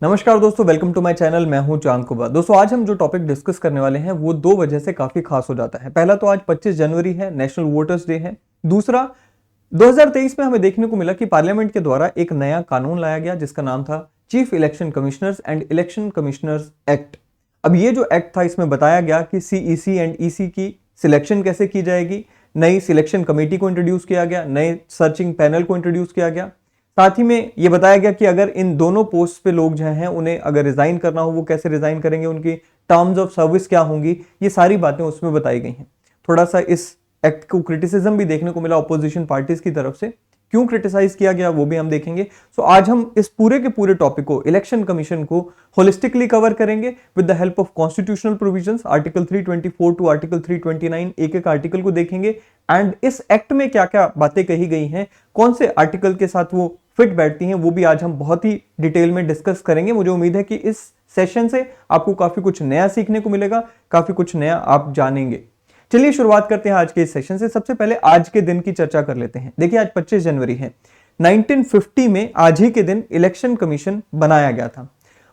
नमस्कार दोस्तों, welcome to my channel. मैं हूं चांद कुबा। दोस्तों, आज हम जो टॉपिक डिस्कस करने वाले हैं वो दो वजह से काफी खास हो जाता है। पहला तो आज 25 जनवरी है, नेशनल वोटर्स डे है। दूसरा, 2023 में हमें देखने को मिला कि पार्लियामेंट के द्वारा एक नया कानून लाया गया जिसका नाम था chief election commissioners and election commissioners act. अब ये जो एक्ट था, इसमें बताया गया कि सीईसी एंड ईसी की सिलेक्शन कैसे की जाएगी, नई सिलेक्शन कमेटी को इंट्रोड्यूस किया गया, नए सर्चिंग पैनल को इंट्रोड्यूस किया गया। साथ ही में यह बताया गया कि अगर इन दोनों पोस्ट पे लोग जो हैं उन्हें अगर रिजाइन करना हो वो कैसे रिजाइन करेंगे, उनकी टर्म्स ऑफ सर्विस क्या होंगी, ये सारी बातें उसमें बताई गई हैं। थोड़ा सा इस एक्ट को क्रिटिसिज्म भी देखने को मिला ऑपोजिशन पार्टीज की तरफ से। क्यों क्रिटिसाइज किया गया वो भी हम देखेंगे। सो आज हम इस पूरे के पूरे टॉपिक को, इलेक्शन कमीशन को होलिस्टिकली कवर करेंगे with the help of constitutional provisions, article 324 to article 329। एक एक आर्टिकल को देखेंगे एंड इस एक्ट में क्या क्या बातें कही गई हैं, कौन से आर्टिकल के साथ वो फिट बैठती हैं, वो भी आज हम बहुत ही डिटेल में डिस्कस करेंगे। मुझे उम्मीद है कि इस सेशन से आपको काफी कुछ नया सीखने को मिलेगा, काफी कुछ नया आप जानेंगे। चलिए शुरुआत करते हैं आज के इस सेशन से। सबसे पहले आज के दिन की चर्चा कर लेते हैं। देखिए, आज 25 जनवरी है। 1950 में आज ही के दिन इलेक्शन कमीशन बनाया गया था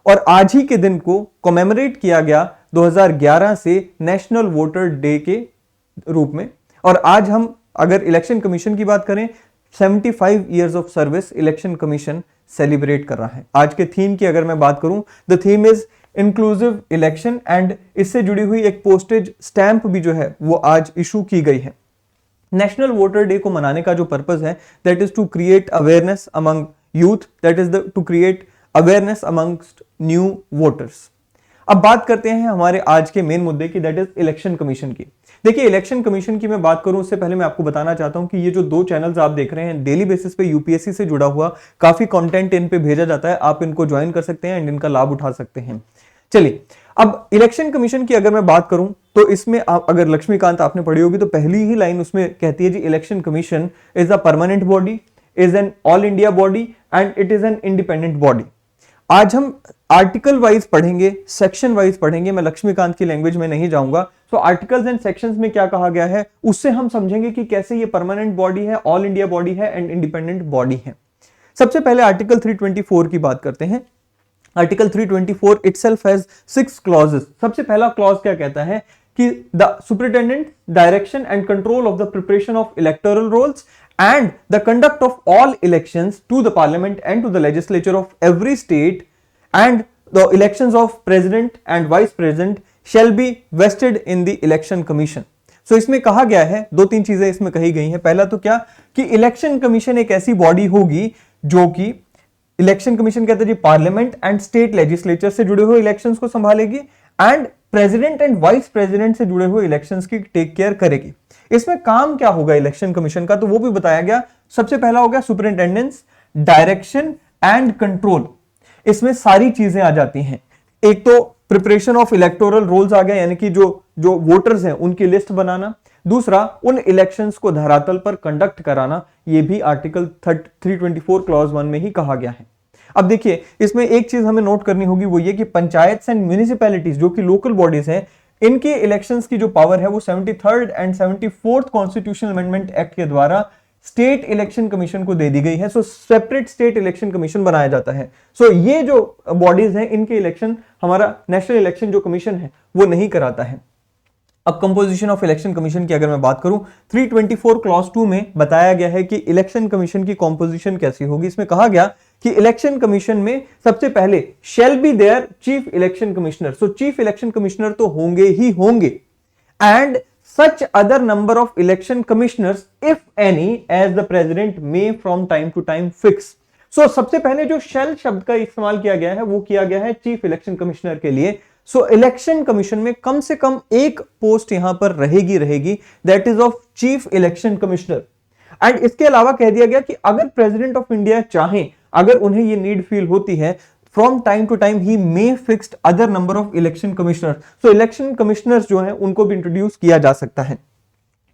और आज ही के दिन को कॉमेमोरेट किया गया 2011 से नेशनल वोटर डे के रूप में। और आज हम अगर इलेक्शन कमीशन की बात करें, 75 years of service election commission celebrate कर रहा है। आज के थीम की अगर मैं बात करूं, the theme is inclusive election and इससे जुड़ी हुई एक पोस्टेज स्टैंप भी जो है वो आज इशू की गई है। नेशनल वोटर डे को मनाने का जो पर्पस है, that is to create awareness among youth, that is to create awareness amongst new voters. अब बात करते हैं हमारे आज के मेन मुद्दे की, दैट इज इलेक्शन कमीशन की। देखिए, इलेक्शन कमीशन की मैं बात करूं उससे पहले मैं आपको बताना चाहता हूं कि ये जो दो चैनल्स आप देख रहे हैं, डेली बेसिस पे यूपीएससी से जुड़ा हुआ काफी कंटेंट इन पे भेजा जाता है। आप इनको ज्वाइन कर सकते हैं एंड इनका लाभ उठा सकते हैं। चलिए, अब इलेक्शन कमीशन की अगर मैं बात करूं तो इसमें आप अगर लक्ष्मीकांत आपने पढ़ी होगी तो पहली ही लाइन उसमें कहती है जी, election commission is a permanent body, is an all India body and it is an independent body. आज हम आर्टिकल वाइज पढ़ेंगे, सेक्शन वाइज पढ़ेंगे। मैं लक्ष्मीकांत की लैंग्वेज में नहीं जाऊंगा। तो आर्टिकल्स एंड सेक्शंस में क्या कहा गया है उससे हम समझेंगे कि कैसे ये परमानेंट बॉडी है, ऑल इंडिया बॉडी है एंड इंडिपेंडेंट बॉडी है। सबसे पहले आर्टिकल 324 की बात करते हैं। Article 324 itself has 6 clauses. सबसे पहला क्लॉज क्या कहता है कि the superintendent direction and control of the preparation of electoral rolls and the conduct of all elections to the parliament and to the legislature of every state and the elections of president and vice president shall be vested in the election commission. So इसमें कहा गया है, दो तीन चीजें इसमें कही गई हैं। पहला तो क्या कि इलेक्शन कमीशन एक ऐसी बॉडी होगी जो कि इलेक्शन कमीशन कहते हैं जी पार्लियामेंट एंड स्टेट लेजिस्लेचर से जुड़े हुए इलेक्शंस को संभालेगी and president and vice president से जुड़े हुए इलेक्शंस की टेक केयर करेगी। इसमें काम क्या होगा इलेक्शन कमीशन का, तो वो भी बताया गया। सबसे पहला हो गया सुपरिटेंडेंस, डायरेक्शन एंड कंट्रोल। इसमें सारी चीजें आ जाती हैं। एक तो प्रिपरेशन ऑफ इलेक्टोरल रोल्स आ गया, यानी कि जो वोटर्स हैं उनकी लिस्ट बनाना। दूसरा, उन इलेक्शंस को धरातल पर कंडक्ट कराना। ये भी आर्टिकल 324 क्लॉज 1 में ही कहा गया है। अब देखिए, इसमें एक चीज हमें नोट करनी होगी, वो ये कि पंचायत एंड म्यूनिसिपैलिटीज जो कि लोकल बॉडीज हैं, इनके इलेक्शंस की जो पावर है वो 73rd and 74th constitutional amendment act के द्वारा स्टेट इलेक्शन कमीशन को दे दी गई है। सो सेपरेट स्टेट इलेक्शन कमीशन बनाया जाता है। सो ये जो बॉडीज हैं इनके इलेक्शन हमारा नेशनल इलेक्शन जो कमीशन है वो नहीं कराता है। अब कंपोजिशन ऑफ इलेक्शन कमीशन की अगर मैं बात करूं, 324 क्लॉज 2 में बताया गया है कि इलेक्शन कमीशन की कंपोजिशन कैसी होगी। इसमें कहा गया कि इलेक्शन कमीशन में सबसे पहले shall be there chief election commissioner. So chief election commissioner तो होंगे ही होंगे and such other number of election commissioners if any as the president may from time to time fix. So सबसे पहले जो शैल शब्द का इस्तेमाल किया गया है वो किया गया है चीफ इलेक्शन कमिश्नर के लिए। सो इलेक्शन कमीशन में कम से कम एक पोस्ट यहां पर रहेगी, that is of chief election commissioner. And इसके अलावा कह दिया गया कि अगर प्रेसिडेंट ऑफ इंडिया चाहें, अगर उन्हें ये नीड फील होती है, from time to time he may fixed other number of election commissioner. So election commissioners जो हैं उनको भी इंट्रोड्यूस किया जा सकता है।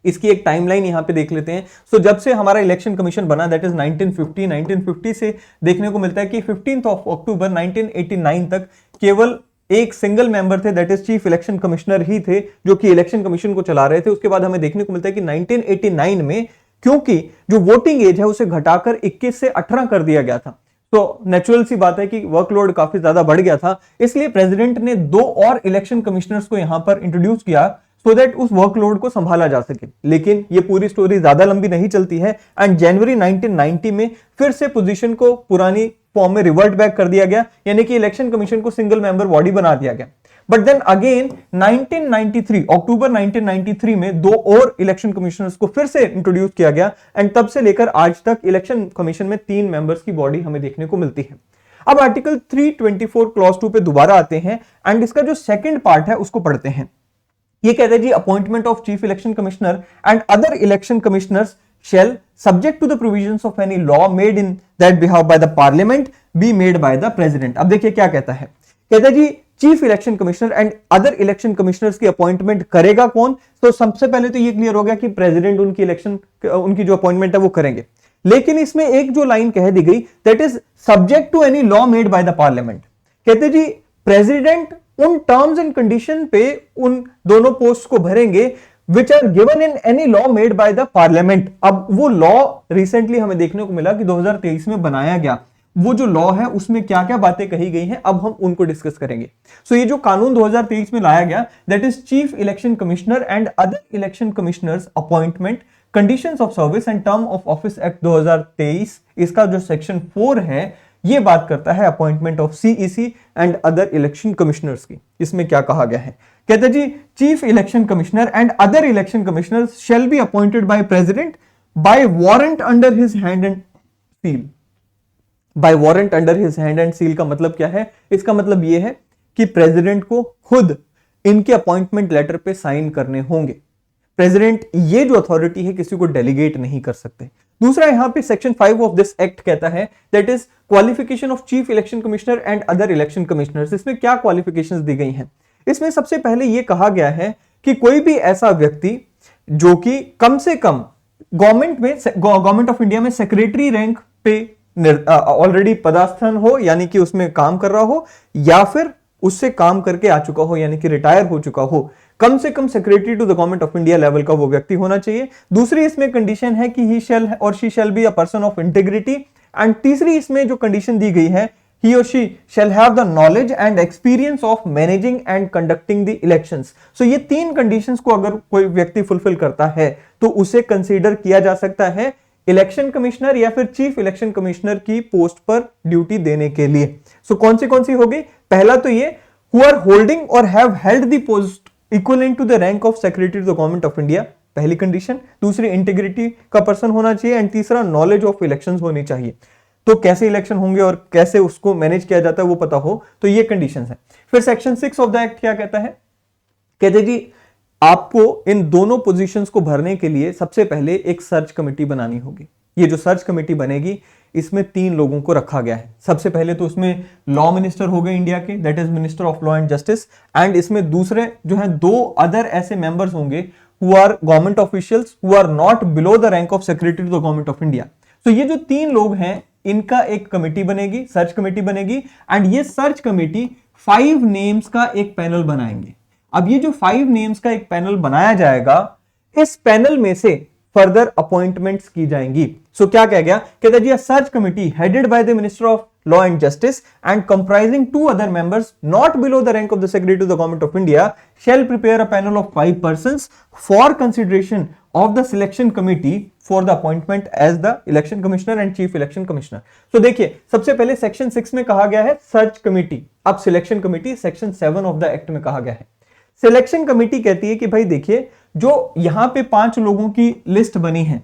इसकी एक टाइमलाइन यहां पे देख लेते हैं। सो जब से हमारा इलेक्शन कमीशन बना, दैट इज 1950 से देखने को मिलता है कि 15 अक्टूबर 1989 तक केवल एक सिंगल मेंबर थे, that is chief election commissioner ही थे जो कि इलेक्शन कमीशन को चला रहे थे। उसके बाद हमें देखने को मिलता है कि 1989 में क्योंकि जो वोटिंग एज है उसे घटाकर 21 से 18 कर दिया गया था, तो नेचुरल सी बात है कि वर्कलोड काफी ज्यादा बढ़ गया था, इसलिए प्रेसिडेंट ने 2 और इलेक्शन कमिश्नर्स को यहां पर इंट्रोड्यूस किया सो दैट उस वर्कलोड को संभाला जा सके। लेकिन ये पूरी स्टोरी ज्यादा लंबी नहीं चलती है एंड जनवरी 1990 में फिर से पोजीशन को पुरानी फॉर्म में रिवर्ट बैक कर दिया गया, यानी कि इलेक्शन कमीशन को सिंगल मेंबर बॉडी बना दिया गया। बट देन अगेन 1993 अक्टूबर 1993 में 2 और इलेक्शन कमिश्नर्स को फिर से इंट्रोड्यूस किया गया एंड तब से लेकर आज तक इलेक्शन कमीशन में 3 मेंबर्स की बॉडी हमें देखने को मिलती है। अब आर्टिकल 324 क्लॉज 2 पे दोबारा आते हैं एंड इसका जो सेकंड पार्ट है उसको पढ़ते हैं। ये कहते हैं जी appointment of chief election commissioner and other election commissioners shall subject to the provisions of any law made in that behalf by the parliament be made by the president। अब देखिए क्या कहता है, कहता है जी chief election commissioner and other election commissioners की appointment करेगा कौन? तो सबसे पहले तो ये क्लियर हो गया कि प्रेसिडेंट उनकी जो अपॉइंटमेंट है वो करेंगे, लेकिन इसमें एक जो लाइन कह दी गई that is subject to any law made by the parliament. कहते जी प्रेसिडेंट उन टर्म्स एंड कंडीशन पे उन दोनों पोस्ट को भरेंगे which are given in any law made by the parliament। अब वो लॉ रिसेंटली हमें देखने को मिला कि 2023 में बनाया गया, वो जो लॉ है उसमें क्या क्या बातें कही गई हैं अब हम उनको डिस्कस करेंगे। सो ये जो कानून 2023 में लाया गया that is chief election commissioner and other election commissioners appointment conditions of service and term of office act 2023, इसका जो सेक्शन 4 है ये बात करता है appointment of CEC and other election commissioners की। इसमें क्या कहा गया है, कहते जी chief election commissioner and other election commissioners shall be appointed by president by warrant under his hand and seal. By warrant under his hand and seal का मतलब क्या है? इसका मतलब यह है कि प्रेसिडेंट को खुद इनके अपॉइंटमेंट लेटर पे साइन करने होंगे। प्रेसिडेंट ये जो अथॉरिटी है किसी को डेलीगेट नहीं कर सकते। दूसरा यहां पे सेक्शन 5 ऑफ दिस एक्ट कहता है that is qualification of chief election commissioner and other election commissioners. इसमें क्या क्वालिफिकेशंस दी गई हैं? इसमें सबसे पहले यह कहा गया है कि कोई भी ऐसा व्यक्ति जो कि कम से कम गवर्नमेंट ऑफ इंडिया में सेक्रेटरी रैंक पे ऑलरेडी पदास्थान हो, यानी कि उसमें काम कर रहा हो, या फिर उससे काम करके आ चुका हो यानी कि रिटायर हो चुका हो, कम से कम secretary to the government of India level का वो व्यक्ति होना चाहिए। दूसरी इसमें कंडीशन है कि ही शैल और she shall be a person of integrity and तीसरी इसमें जो कंडीशन दी गई है he or she shall have the knowledge and experience of managing and conducting the elections। so ये 3 कंडीशंस को अगर कोई व्यक्ति फुलफिल करता है तो उसे कंसीडर किया जा सकता है इलेक्शन कमिश्नर या फिर चीफ इलेक्शन कमिश्नर की पोस्ट पर ड्यूटी देने के लिए। सो कौन सी होगी? पहला तो ये who are holding or have held the post equivalent to the rank of secretary to the government of India, पहली कंडीशन। दूसरी इंटीग्रिटी का पर्सन होना चाहिए एंड तीसरा नॉलेज ऑफ इलेक्शंस होनी चाहिए। तो कैसे इलेक्शन होंगे और कैसे उसको मैनेज किया जाता है वो पता हो, तो ये कंडीशंस है। फिर सेक्शन 6 ऑफ द एक्ट क्या कहता है? कहते जी आपको इन दोनों पोजीशंस को भरने के लिए सबसे पहले एक सर्च कमेटी बनानी होगी। ये जो सर्च कमेटी बनेगी इसमें 3 लोगों को रखा गया है। सबसे पहले तो उसमें लॉ मिनिस्टर हो गए इंडिया के, that is minister of law and justice, and इसमें दूसरे जो है 2 अदर ऐसे मेंबर्स होंगे who are government officials who are not below the rank of secretary to the government of India. तो ये जो 3 लोग हैं इनका एक कमेटी बनेगी, सर्च कमेटी बनेगी, एंड ये सर्च कमेटी 5 नेम्स का एक पैनल बनाएंगे। अब ये जो 5 नेम्स का एक पैनल बनाया जाएगा, इस पैनल में से फर्दर अपॉइंटमेंट्स की जाएंगी। सो क्या कह गया? कहता जी search committee headed by the minister of law and justice and comprising 2 other members not below the rank of the secretary to the government of India shall prepare a panel of 5 persons for consideration of the selection committee for the appointment as the election commissioner and chief election commissioner. तो देखिए सबसे पहले section 6 में कहा गया है search committee, अब selection committee section 7 of the act में कहा गया है। सिलेक्शन कमिटी कहती है कि भाई देखिए जो यहां पे 5 लोगों की लिस्ट बनी है,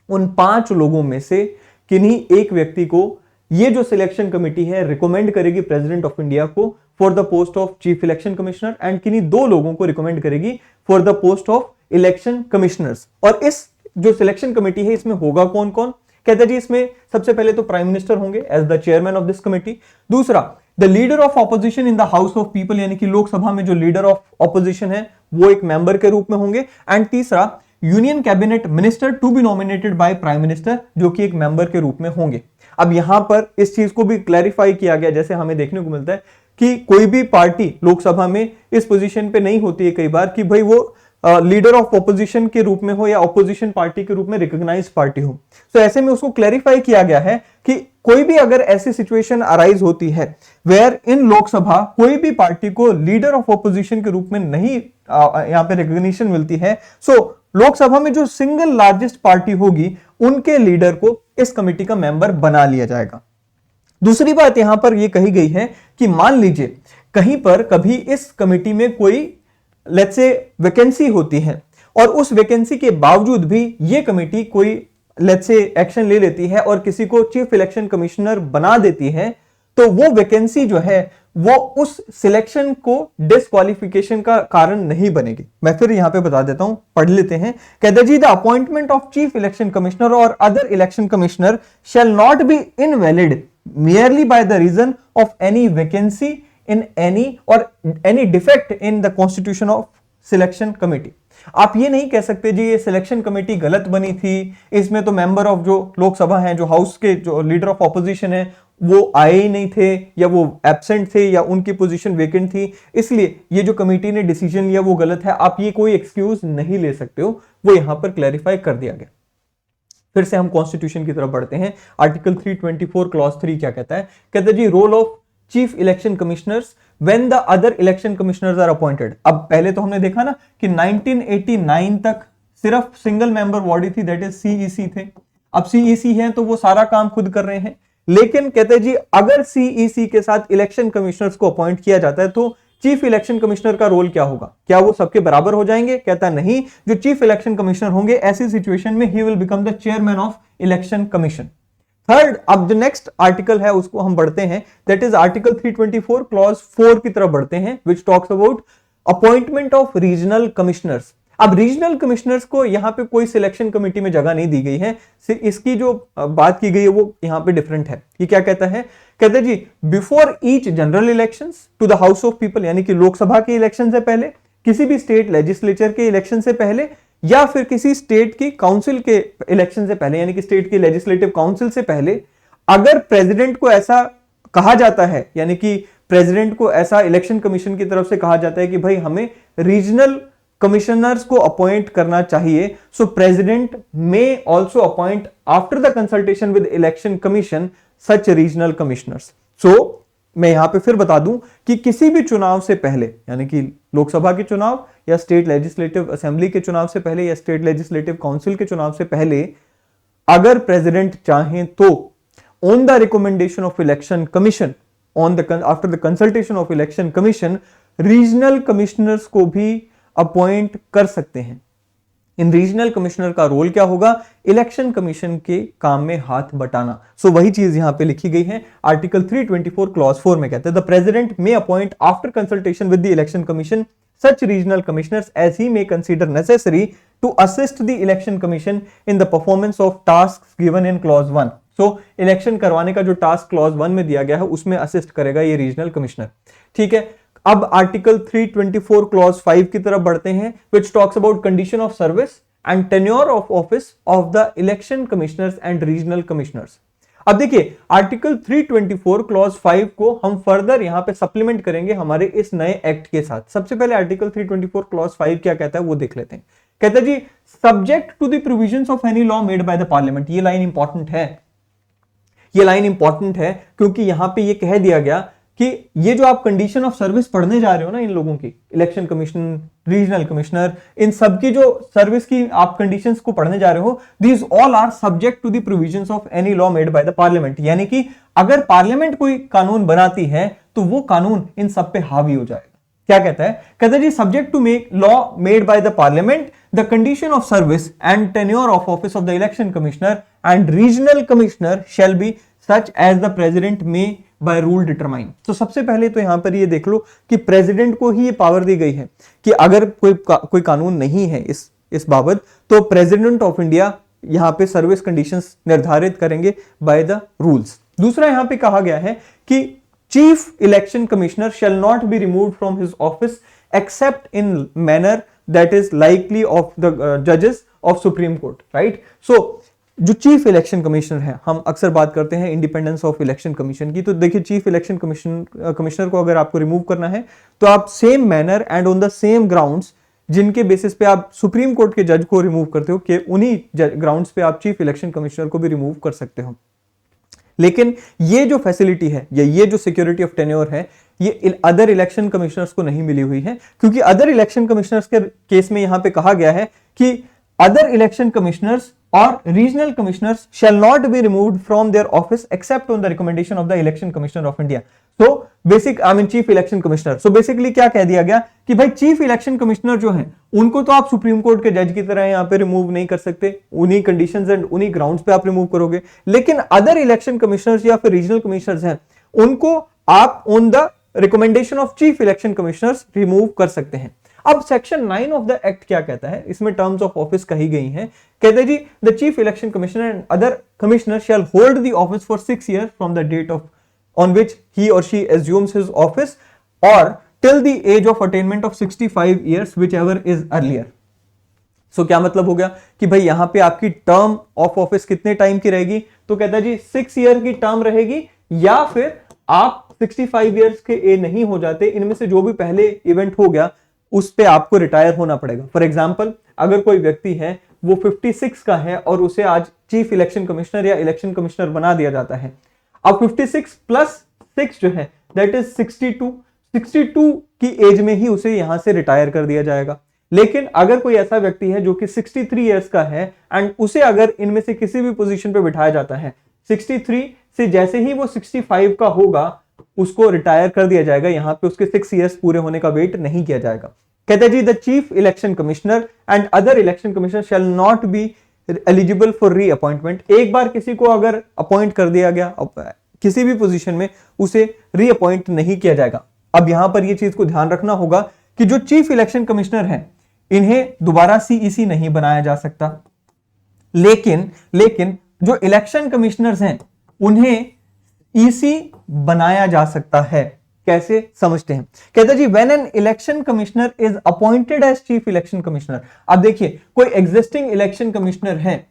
उन 5 लोगों में से किन्हीं एक व्यक्ति को ये जो सिलेक्शन कमिटी है रिकमेंड करेगी प्रेसिडेंट ऑफ इंडिया को for the post of chief election commissioner and किन्हीं 2 लोगों को रिकमेंड करेगी for the post of election commissioners. और इस जो सिलेक्शन कमेटी है इसमें होगा कौन कौन? कहता जी इसमें सबसे पहले तो प्राइम मिनिस्टर होंगे as the chairman of this committee. दूसरा the leader of opposition in the house of people, यानी कि लोकसभा में जो लीडर ऑफ ऑपोजिशन है वो एक मेंबर के रूप में होंगे। एंड तीसरा union cabinet minister to be nominated by prime minister, जो कि एक मेंबर के रूप में होंगे। अब यहां पर इस चीज को भी क्लैरिफाई किया गया, जैसे हमें देखने को मिलता है कि कोई भी पार्टी लोकसभा में इस पोजीशन पे नहीं होती है कई बार कि भाई वो लीडर ऑफ ऑपोजिशन के रूप में हो या ऑपोजिशन पार्टी के रूप में रिकॉग्नाइज पार्टी हो। तो ऐसे में उसको क्लैरिफाई किया गया है कि कोई भी अगर ऐसी सिचुएशन अराइज होती है वेयर इन लोकसभा कोई भी पार्टी को लीडर ऑफ ऑपोजिशन के रूप में नहीं यहां पे रिकॉग्निशन मिलती है, सो लोकसभा में जो सिंगल लार्जेस्ट पार्टी होगी उनके लीडर को इस कमेटी का मेंबर बना लिया जाएगा। दूसरी बात यहां पर यह कही गई है कि मान लीजिए कहीं पर कभी इस कमेटी में कोई लेट्स से वैकेंसी होती है और उस वैकेंसी के बावजूद भी यह कमेटी कोई लेट्स से एक्शन ले लेती है और किसी को चीफ इलेक्शन कमिश्नर बना देती है, तो वो वैकेंसी जो है वो उस सिलेक्शन को डिस्क्वालिफिकेशन का कारण नहीं बनेगी। मैं फिर यहां पे बता देता हूं, पढ़ लेते हैं। कहते जी the appointment of chief election commissioner और other election commissioner shall not be invalid merely by the reason of any vacancy in any or any defect in the constitution of selection committee। आप ये नहीं कह सकते जी ये selection committee गलत बनी थी, इसमें तो मेंबर ऑफ जो लोकसभा हैं, जो हाउस के जो लीडर ऑफ ऑपोजिशन है वो आए ही नहीं थे या वो एब्सेंट थे या उनकी पोजीशन वेकेंट थी, इसलिए ये जो कमेटी ने डिसीजन लिया वो गलत है। आप ये कोई एक्सक्यूज नहीं ले सकते हो, वो यहां पर क्लैरिफाई कर दिया गया। फिर से हम कॉन्स्टिट्यूशन की तरफ बढ़ते हैं। आर्टिकल 324 क्लॉज 3 क्या कहता है? कहता है जी role of chief election commissioners when the other election commissioners are appointed. अब पहले तो हमने देखा ना कि 1989 तक सिर्फ सिंगल मेंबर बॉडी थी, दैट इज सीईसी थे। अब सीईसी है तो वो सारा काम खुद कर रहे हैं, लेकिन कहते हैं जी अगर सीईसी के साथ इलेक्शन कमिश्नर्स को अपॉइंट किया जाता है तो चीफ इलेक्शन कमिश्नर का रोल क्या होगा? क्या वो सबके बराबर हो जाएंगे? कहता नहीं, जो चीफ इलेक्शन कमिश्नर होंगे ऐसी सिचुएशन में he will become the chairman of election commission. Third, अब जो नेक्स्ट आर्टिकल है उसको हम बढ़ते हैं, दैट इज आर्टिकल 324 क्लॉज 4 की तरफ बढ़ते हैं, which talks about appointment of regional commissioners. अब रीजनल कमिश्नर्स को यहां पे कोई सिलेक्शन कमेटी में जगह नहीं दी गई है, इसकी जो बात की गई है वो यहां पे डिफरेंट है। ये क्या कहता है? कहते हैं जी before each general elections to the house of people, यानी कि लोकसभा के इलेक्शन से पहले, किसी भी स्टेट लेजिस्लेचर के इलेक्शन से पहले या फिर किसी स्टेट की काउंसिल के इलेक्शन से पहले, यानी कि स्टेट की लेजिस्लेटिव काउंसिल से पहले, अगर प्रेसिडेंट को ऐसा कहा जाता है, यानी कि प्रेसिडेंट को ऐसा इलेक्शन कमीशन की तरफ से कहा जाता है कि भाई हमें रीजनल कमिश्नर्स को अपॉइंट करना चाहिए, so president may also appoint after the consultation with election commission such regional commissioners. So मैं यहां पे फिर बता दूं कि किसी भी चुनाव से पहले, यानी कि लोकसभा के चुनाव या स्टेट लेजिस्लेटिव असेंबली के चुनाव से पहले या स्टेट लेजिस्लेटिव काउंसिल के चुनाव से पहले, अगर प्रेसिडेंट चाहें तो on the recommendation of election commission, after the consultation of election commission, regional commissioners को भी अपॉइंट कर सकते हैं। इन रीजनल कमिश्नर का रोल क्या होगा? इलेक्शन कमीशन के काम में हाथ बटाना। सो वही चीज यहां पे लिखी गई है आर्टिकल 324 क्लॉज 4 में। कहते हैं the president may appoint after consultation with the election commission such regional commissioners as he may consider necessary to assist the election commission in the performance of tasks given in clause 1। so election करवाने का जो task clause 1 में दिया गया है उसमें assist करेगा ये रीजनल कमिश्नर। ठीक है, अब आर्टिकल 324 क्लॉज 5 की तरफ बढ़ते हैं, which talks about condition of service and tenure of office of the election commissioners and regional commissioners। अब देखिए आर्टिकल 324 क्लॉज 5 को हम फर्दर यहां पे सप्लीमेंट करेंगे हमारे इस नए एक्ट के साथ। सबसे पहले आर्टिकल 324 क्लॉज 5 क्या कहता है वो देख लेते हैं। कहता है जी subject to the provisions of any law made by the parliament. ये लाइन इंपॉर्टेंट है, ये लाइन इंपॉर्टेंट है क्योंकि यहां पे ये कह दिया गया कि ये जो आप कंडीशन ऑफ सर्विस पढ़ने जा रहे हो ना इन लोगों की, इलेक्शन कमीशन, रीजनल कमिश्नर, इन सबकी जो सर्विस की आप कंडीशंस को पढ़ने जा रहे हो, these all are subject to the provisions of any law made by the parliament. यानी कि अगर पार्लियामेंट कोई कानून बनाती है तो वो कानून इन सब पे हावी हो जाएगा। क्या कहता है? कहता है जी subject to make law made by the parliament the condition of service and tenure of office of the election commissioner and regional commissioner shall be such as the president may by rule determine. तो सबसे पहले तो यहां पर ये देख लो कि president को ही ये पावर दी गई है कि अगर कोई कानून नहीं है इस बाबत तो प्रेसिडेंट ऑफ इंडिया यहां पे सर्विस कंडीशंस निर्धारित करेंगे बाय द रूल्स। दूसरा यहां पे कहा गया है कि chief election commissioner shall not be removed from his office accept in manner that is likely of the जजेस ऑफ सुप्रीम कोर्ट। राइट, सो जो चीफ इलेक्शन कमिश्नर है, हम अक्सर बात करते हैं इंडिपेंडेंस ऑफ इलेक्शन कमीशन की, तो देखिए चीफ इलेक्शन कमिश्नर को अगर आपको रिमूव करना है तो आप same manner and on the same grounds जिनके बेसिस पे आप सुप्रीम कोर्ट के जज को रिमूव करते हो, कि उन्हीं ग्राउंड्स पे आप चीफ इलेक्शन कमिश्नर को भी रिमूव कर सकते हो। लेकिन ये जो फैसिलिटी है या ये जो सिक्योरिटी ऑफ टेन्योर है, ये अदर इलेक्शन कमिश्नर्स को नहीं मिली हुई है, क्योंकि अदर इलेक्शन कमिश्नर्स के केस में यहां पे कहा गया है कि अदर इलेक्शन कमिश्नर्स और regional commissioners shell not be removed from their office accept on the recommendation of the election commissioner of India. So basic I mean chief election commissioner, so basically क्या कह दिया गया कि भाई chief election commissioner जो है उनको तो आप सुप्रीम कोर्ट के जज की तरह यहां पे रिमूव नहीं कर सकते, उन्हीं कंडीशंस एंड उन्हीं ग्राउंड्स पे आप रिमूव करोगे। लेकिन अदर इलेक्शन कमिश्नर्स या फिर रीजनल कमिश्नर्स हैं, उनको आप on the recommendation of chief election commissioners remove कर सकते हैं। अब सेक्शन 9 ऑफ द एक्ट क्या कहता है, इसमें टर्म्स ऑफ ऑफिस कही गई हैं। कहते हैं जी the chief election commissioner and other commissioner shall hold the office for 6 years from the date of on which he or she assumes his office or till the age of attainment of 65 years whichever is earlier। So क्या मतलब हो गया कि भाई यहां पे आपकी term of office कितने टाइम की रहेगी, तो कहता है जी 6 year की टर्म रहेगी, या फिर आप 65 years के ए नहीं हो जाते, इनमें से जो भी पहले इवेंट हो गया उस पे आपको रिटायर होना पड़ेगा। फॉर एग्जाम्पल अगर कोई व्यक्ति है वो 56 का है और उसे आज चीफ इलेक्शन कमिश्नर या इलेक्शन कमिश्नर बना दिया जाता है, अब 56 प्लस 6 जो है दैट इज 62 की एज में ही उसे यहां से रिटायर कर दिया जाएगा। लेकिन अगर कोई ऐसा व्यक्ति है जो कि 63 इयर्स का है एंड उसे अगर इनमें से किसी भी पोजीशन पे बिठाया जाता है, 63 से जैसे ही वो 65 का होगा उसको रिटायर कर दिया जाएगा, यहां पे उसके 6 इयर्स पूरे होने का वेट नहीं किया जाएगा। कहते हैं जी the chief election commissioner and other election commissioner shall not be eligible for reappointment. एक बार किसी को अगर अपॉइंट कर दिया गया किसी भी पोजीशन में, उसे रीअपॉइंट नहीं किया जाएगा। अब यहां पर यह चीज को ध्यान रखना होगा कि जो चीफ इलेक्शन कमिश्नर हैं इन्हें दोबारा सीईसी नहीं बनाया जा सकता, लेकिन जो इलेक्शन कमिश्नर्स हैं उन्हें ईसी बनाया जा सकता है। कैसे समझते हैं, कहते जी when an election commissioner is appointed as chief election commissioner. अब देखिए कोई एग्जिस्टिंग इलेक्शन कमिश्नर है,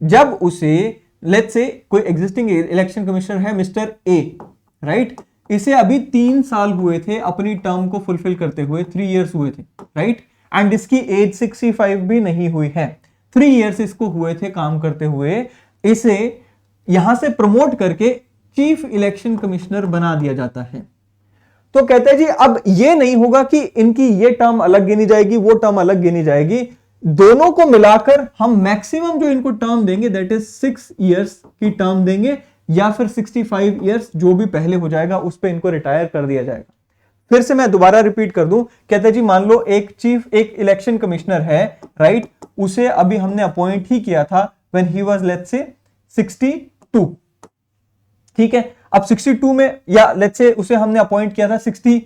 जब उसे लेट्स से कोई एग्जिस्टिंग इलेक्शन कमिश्नर है मिस्टर ए, राइट, इसे अभी 3 साल हुए थे अपनी टर्म को फुलफिल करते हुए, 3 इयर्स हुए थे, राइट, एंड इसकी एज 65 भी नहीं हुई है, 3 इयर्स इसको हुए थे काम करते हुए, इसे यहां से प्रमोट करके चीफ इलेक्शन कमिश्नर बना दिया जाता है। तो कहते हैं जी अब यह नहीं होगा कि इनकी ये टर्म अलग गिनी जाएगी, वो टर्म अलग गिनी जाएगी, दोनों को मिलाकर हम मैक्सिमम जो इनको टर्म देंगे दैट इज 6 इयर्स की टर्म देंगे, या फिर 65 इयर्स जो भी पहले हो जाएगा उस पे इनको रिटायर कर दिया जाएगा। फिर से मैं दोबारा रिपीट कर दूं, कहते हैं जी मान लो एक इलेक्शन कमिश्नर है, राइट, उसे अभी हमने अपॉइंट ही किया था when he was let's say 62, ठीक है, अब 62 में या लेट्स से उसे हमने अपॉइंट किया था 60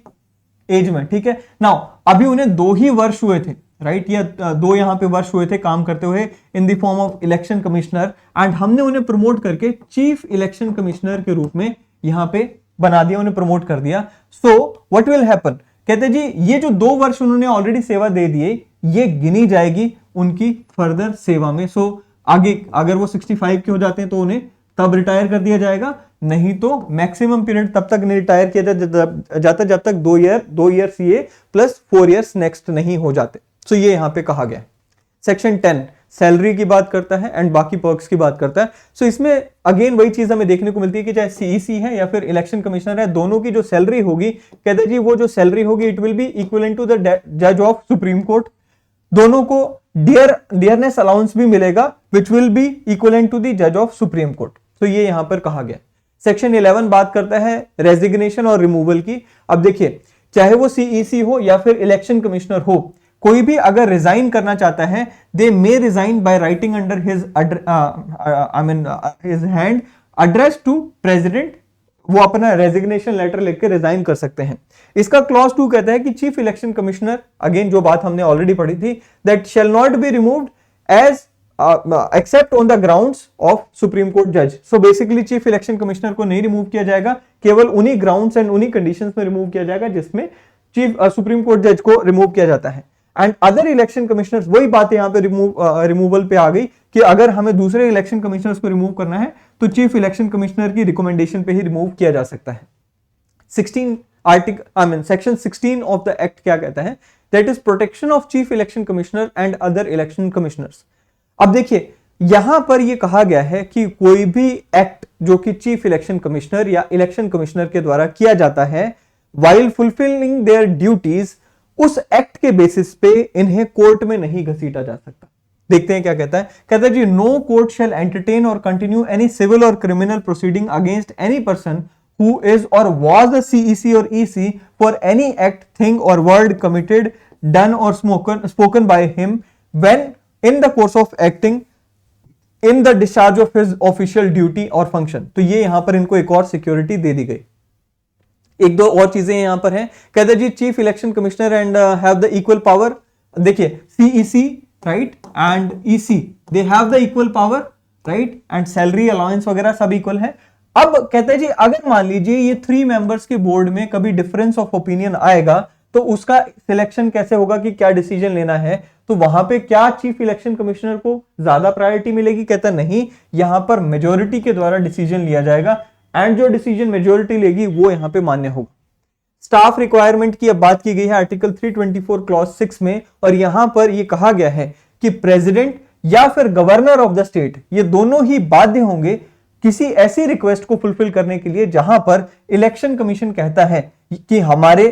एज में, ठीक है, नाउ अभी उन्हें 2 ही वर्ष हुए थे, राइट, या 2 यहां पे वर्ष हुए थे काम करते हुए in the form of election commissioner, and हमने उन्हें प्रमोट करके चीफ इलेक्शन कमिश्नर के रूप में यहां पे बना दिया, उन्हें प्रमोट कर दिया। सो व्हाट विल हैपन, कहते जी ये जो 2 वर्ष उन्होंने ऑलरेडी सेवा दे दिए ये गिनी जाएगी उनकी फर्दर सेवा में। सो आगे अगर वो 65 के हो जाते हैं तो उन्हें तब रिटायर कर दिया जाएगा, नहीं तो मैक्सिमम पीरियड तब तक नहीं रिटायर किया जाता जब तक 2 year CA plus 4 years next नहीं हो जाते। सो ये यहां पे कहा गया। सेक्शन 10 सैलरी की बात करता है एंड बाकी पर्क्स की बात करता है। सो इसमें अगेन वही चीज हमें देखने को मिलती है कि चाहे सीईसी है या फिर इलेक्शन कमिश्नर है, दोनों की जो सैलरी होगी, कहते जी वो जो सैलरी होगी it will be equivalent to the जज ऑफ सुप्रीम कोर्ट। दोनों को डियरनेस अलाउंस भी मिलेगा which will be equivalent to the जज ऑफ सुप्रीम कोर्ट। तो ये यहां पर कहा गया। सेक्शन 11 बात करता है रेजिग्नेशन और रिमूवल की। अब देखिए चाहे वो सीईसी हो या फिर इलेक्शन कमिश्नर हो, कोई भी अगर रिजाइन करना चाहता है they may resign by writing under his hand address to president, वो अपना रेजिग्नेशन लेटर लिख के रिजाइन कर सकते हैं। इसका क्लॉज 2 कहता है कि चीफ इलेक्शन कमिश्नर, अगेन जो बात हमने ऑलरेडी पढ़ी थी, that shall not be removed as except on the grounds of supreme court जज। So basically chief election commissioner को नहीं रिमूव किया जाएगा, केवल उन्हीं ग्राउंड्स एंड उन्हीं कंडीशंस में रिमूव किया जाएगा जिसमें चीफ सुप्रीम कोर्ट जज को रिमूव किया जाता है। एंड अदर इलेक्शन कमिश्नर्स, वही बात यहां पे रिमूवल पे आ गई कि अगर हमें दूसरे इलेक्शन कमिश्नर्स को रिमूव करना है तो चीफ इलेक्शन कमिश्नर की रिकमेंडेशन पे ही रिमूव किया जा सकता है। सेक्शन 16 ऑफ द एक्ट क्या कहता है, that is protection of chief election commissioner and other election commissioners. अब देखिए यहां पर यह कहा गया है कि कोई भी एक्ट जो कि चीफ इलेक्शन कमिश्नर या इलेक्शन कमिश्नर के द्वारा किया जाता है while fulfilling their duties, उस एक्ट के बेसिस पे इन्हें कोर्ट में नहीं घसीटा जा सकता। देखते हैं क्या कहता है। कहता है जी नो कोर्ट शैल एंटरटेन और कंटिन्यू एनी सिविल और criminal proceeding against any person who is or was a CEC or EC for any act, thing or word committed, done or spoken by him when in the course of acting in the discharge of his official duty or function। तो ये यहां पर इनको एक और security दे दी गई। एक दो और चीजें यहां पर हैं। कहते हैं जी chief election commissioner and have the equal power. देखिए CEC right and EC they have the equal power right and salary allowance वगैरह सब इक्वल है। अब कहते हैं जी अगर मान लीजिए ये 3 मेंबर्स के बोर्ड में कभी डिफरेंस ऑफ ओपिनियन आएगा तो उसका सिलेक्शन कैसे होगा कि क्या डिसीजन लेना है, तो वहां पे क्या चीफ इलेक्शन कमिश्नर को ज्यादा प्रायोरिटी मिलेगी? कहता नहीं, यहां पर मेजोरिटी के द्वारा डिसीजन लिया जाएगा एंड जो डिसीजन मेजोरिटी लेगी वो यहां पे मान्य होगा। स्टाफ रिक्वायरमेंट की अब बात की गई है आर्टिकल 324 क्लॉज 6 में, और यहां पर यह कहा गया है कि प्रेसिडेंट या फिर गवर्नर ऑफ द स्टेट ये दोनों ही बाध्य होंगे किसी ऐसी रिक्वेस्ट को फुलफिल करने के लिए जहां पर इलेक्शन कमीशन कहता है कि हमारे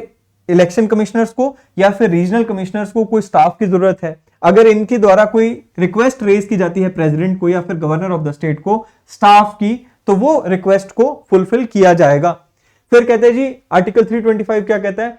इलेक्शन कमिश्नर्स को या फिर रीजनल कमिश्नर्स को कोई स्टाफ की जरूरत है। अगर इनके द्वारा कोई रिक्वेस्ट रेज की जाती है प्रेसिडेंट को या फिर गवर्नर ऑफ द स्टेट को स्टाफ की, तो वो रिक्वेस्ट को फुलफिल किया जाएगा। फिर कहते हैं जी आर्टिकल 325 क्या कहता है?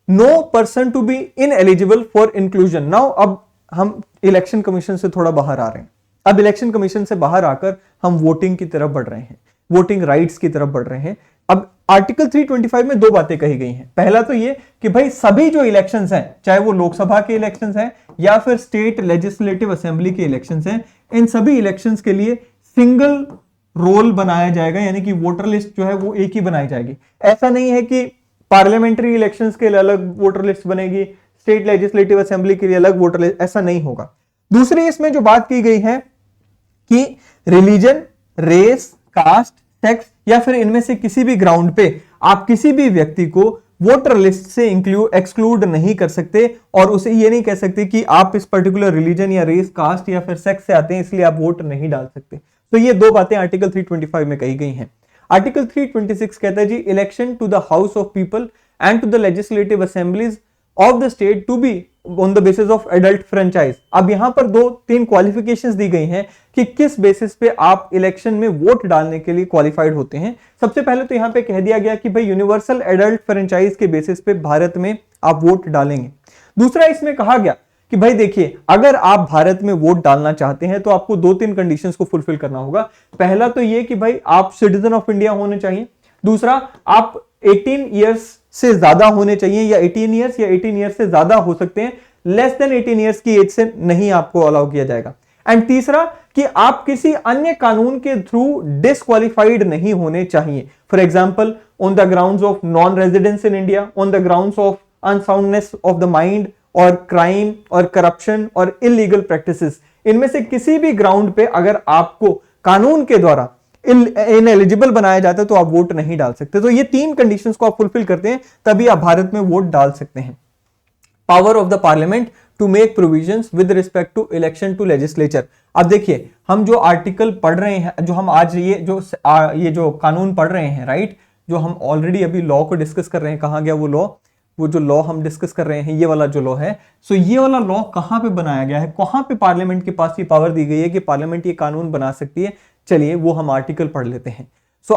No person to be ineligible for inclusion. Now अब हम इलेक्शन कमीशन से थोड़ा बाहर आ रहे हैं। अब इलेक्शन कमीशन से बाहर आकर हम वोटिंग की तरफ बढ़ रहे हैं, वोटिंग राइट्स की तरफ बढ़ रहे हैं। अब आर्टिकल 325 में 2 बातें कही गई हैं। पहला तो ये कि भाई सभी जो इलेक्शंस हैं, चाहे वो लोकसभा के इलेक्शंस हैं या फिर स्टेट लेजिस्लेटिव असेंबली के इलेक्शंस हैं, इन सभी इलेक्शंस के लिए सिंगल रोल बनाया जाएगा, यानी कि वोटर लिस्ट जो है वो एक ही बनाई जाएगी। ऐसा नहीं है कि पार्लियामेंट्री इलेक्शंस के लिए अलग वोटर लिस्ट बनेगी, स्टेट लेजिस्लेटिव असेंबली के लिए अलग वोटर लिस्ट, ऐसा नहीं होगा। दूसरी इसमें जो बात की गई है कि रिलीजन, रेस, कास्ट, सेक्स या फिर इनमें से किसी भी ग्राउंड पे आप किसी भी व्यक्ति को वोटर लिस्ट से एक्सक्लूड नहीं कर सकते और उसे ये नहीं कह सकते कि आप इस पर्टिकुलर रिलीजन या रेस, कास्ट या फिर सेक्स से आते हैं इसलिए आप वोट नहीं डाल सकते। तो ये 2 बातें आर्टिकल 325 में कही गई हैं। आर्टिकल 326 कहता है जी election to the house of people and to the legislative assemblies of the state to be on the basis of adult franchise. अब यहां पर 2-3 क्वालिफिकेशंस दी गई हैं कि किस बेसिस पे आप इलेक्शन में वोट डालने के लिए क्वालिफाइड होते हैं। सबसे पहले तो यहां पे कह दिया गया कि भाई यूनिवर्सल एडल्ट फ्रेंचाइज के बेसिस पे भारत में आप वोट डालेंगे। दूसरा इसमें कहा गया कि भाई देखिए अगर आप भारत में वोट डालना चाहते हैं तो आपको 2-3 कंडीशंस को फुलफिल करना होगा। पहला तो ये कि भाई आप सिटीजन ऑफ इंडिया होने चाहिए। दूसरा आप 18 ईयर्स से ज्यादा होने चाहिए, या 18 ईयर्स या 18 ईयर्स से ज्यादा हो सकते हैं, लेस देन 18 ईयर्स की एज से नहीं आपको अलाउ किया जाएगा। एंड तीसरा कि आप किसी अन्य कानून के थ्रू डिस्क्वालिफाइड नहीं होने चाहिए। For example on the grounds of non residence in India, on the grounds of unsoundness of the mind और क्राइम और करप्शन और इलीगल प्रैक्टिसेस, इनमें से किसी भी ग्राउंड पे अगर आपको कानून के द्वारा इनएलिजिबल बनाया जाता है तो आप वोट नहीं डाल सकते। तो ये 3 कंडीशंस को आप फुलफिल करते हैं तभी आप भारत में वोट डाल सकते हैं। Power of the parliament to make provisions with respect to election to legislature. अब देखिए हम जो आर्टिकल पढ़ रहे हैं, जो हम आज ये जो कानून पढ़ रहे हैं राइट, जो हम ऑलरेडी अभी लॉ को डिस्कस कर रहे हैं, कहां गया वो लॉ, वो जो लॉ हम डिस्कस कर रहे हैं ये वाला जो लॉ है, सो ये वाला लॉ कहां पे बनाया गया है, कहां पे पार्लियामेंट के पास ये पावर दी गई है कि पार्लियामेंट ये कानून बना सकती है। चलिए वो हम आर्टिकल पढ़ लेते हैं। सो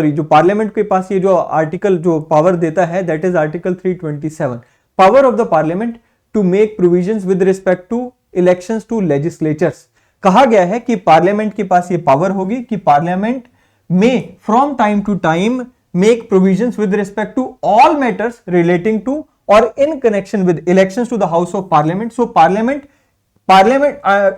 जो पार्लियामेंट के पास ये जो आर्टिकल जो पावर देता है that is article 327, power of the parliament to make provisions with respect to elections to legislatures. कहा गया है कि पार्लियामेंट के पास ये पावर होगी कि पार्लियामेंट में from time to time make provisions with respect to all matters relating to or in connection with elections to the house of parliament. So parliament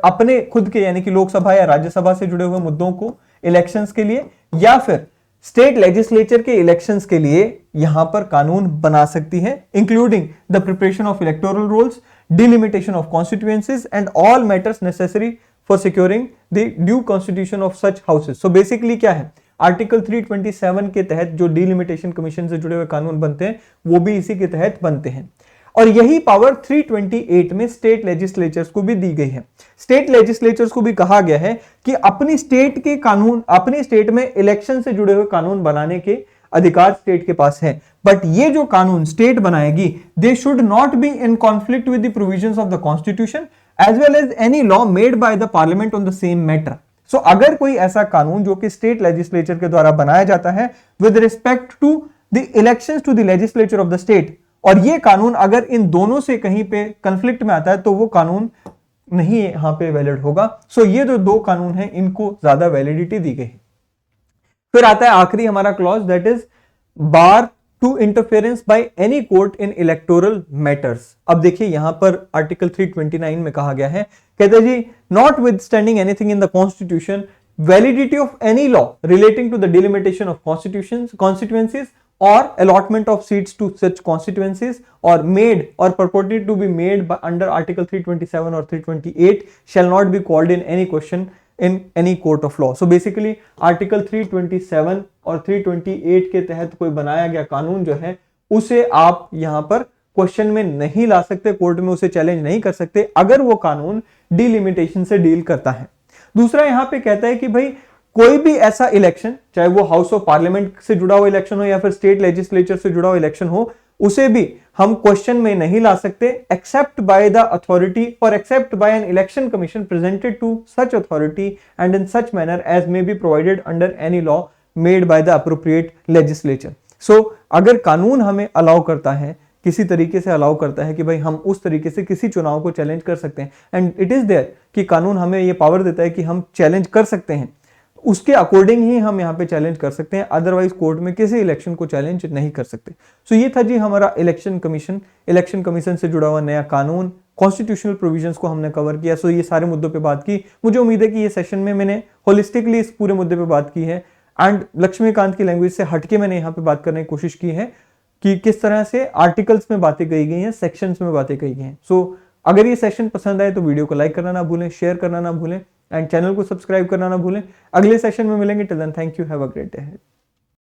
अपने खुद के यानी कि लोकसभा या राज्यसभा से जुड़े हुए मुद्दों को इलेक्शंस के लिए या फिर स्टेट लेजिस्लेचर के इलेक्शंस के लिए यहां पर कानून बना सकती है, including the preparation of electoral rolls, delimitation of constituencies and all matters necessary for securing the due constitution of such houses. So basically क्या है, आर्टिकल 327 के तहत जो डिलिमिटेशन कमीशन से जुड़े हुए कानून बनते हैं वो भी इसी के तहत बनते हैं। और यही पावर 328 में स्टेट लेजिस्लेचर्स को भी दी गई है। स्टेट लेजिस्लेचर्स को भी कहा गया है कि अपनी स्टेट के कानून, अपनी स्टेट में इलेक्शन से जुड़े हुए कानून बनाने के अधिकार स्टेट के पास है, बट ये जो कानून स्टेट बनाएगी, they should not be in conflict with the provisions of the constitution as well as any law made by the parliament on the same matter. So अगर कोई ऐसा कानून जो कि स्टेट लेजिस्लेचर के द्वारा बनाया जाता है with respect to the elections to the legislature of the state, और ये कानून अगर इन दोनों से कहीं पे कंफ्लिक्ट में आता है तो वो कानून नहीं यहां पे वैलिड होगा। सो ये जो दो कानून हैं इनको ज्यादा वैलिडिटी दी गई है। फिर आता है आखिरी हमारा clause, that is bar to interference by any court in electoral matters. अब देखिए यहां पर आर्टिकल 329 में कहा गया है, कहते हैं जी notwithstanding anything in the constitution validity of any law relating to the delimitation of constituencies or allotment of seats to such constituencies or made or purported to be made by under article 327 or 328 shall not be called in any question in any court of law. So basically article 327 और 328 के तहत कोई बनाया गया कानून जो है उसे आप यहां पर क्वेश्चन में नहीं ला सकते, कोर्ट में उसे चैलेंज नहीं कर सकते अगर वो कानून डिलिमिटेशन से डील करता है। दूसरा यहां पे कहता है कि भाई कोई भी ऐसा इलेक्शन, चाहे वो हाउस ऑफ पार्लियामेंट से जुड़ा हुआ इलेक्शन हो या फिर स्टेट लेजिस्लेचर से जुड़ा हुआ इलेक्शन हो, उसे भी हम क्वेश्चन में नहीं ला सकते except by the authority or except by an election commission presented to such authority and in such manner as may be provided under any law made by the appropriate legislature. So अगर कानून हमें allow करता है, किसी तरीके से allow करता है कि भाई हम उस तरीके से किसी चुनाव को चैलेंज कर सकते हैं, एंड इट इज देयर कि कानून हमें ये पावर देता है कि हम चैलेंज कर सकते हैं, उसके अकॉर्डिंग ही हम यहाँ पे चैलेंज कर सकते हैं, अदरवाइज कोर्ट में किसी इलेक्शन को चैलेंज नहीं कर सकते। सो ये था जी हमारा इलेक्शन कमीशन से जुड़ा हुआ नया कानून, कॉन्स्टिट्यूशनल प्रोविजंस को हमने कवर किया। सो ये सारे मुद्दों पे बात की। मुझे उम्मीद है कि ये सेशन में मैंने होलिस्टिकली इस पूरे मुद्दे पे बात की है एंड लक्ष्मीकांत की लैंग्वेज से हटके मैंने यहाँ पे बात करने की कोशिश की है कि किस तरह से आर्टिकल्स में बातें कही गई हैं, सेक्शंस में बातें कही गई हैं। सो अगर ये सेशन पसंद आए तो वीडियो को लाइक करना ना भूलें, शेयर करना ना भूलें एंड चैनल को सब्सक्राइब करना ना भूलें। अगले सेशन में मिलेंगे, till then thank you, have a great day.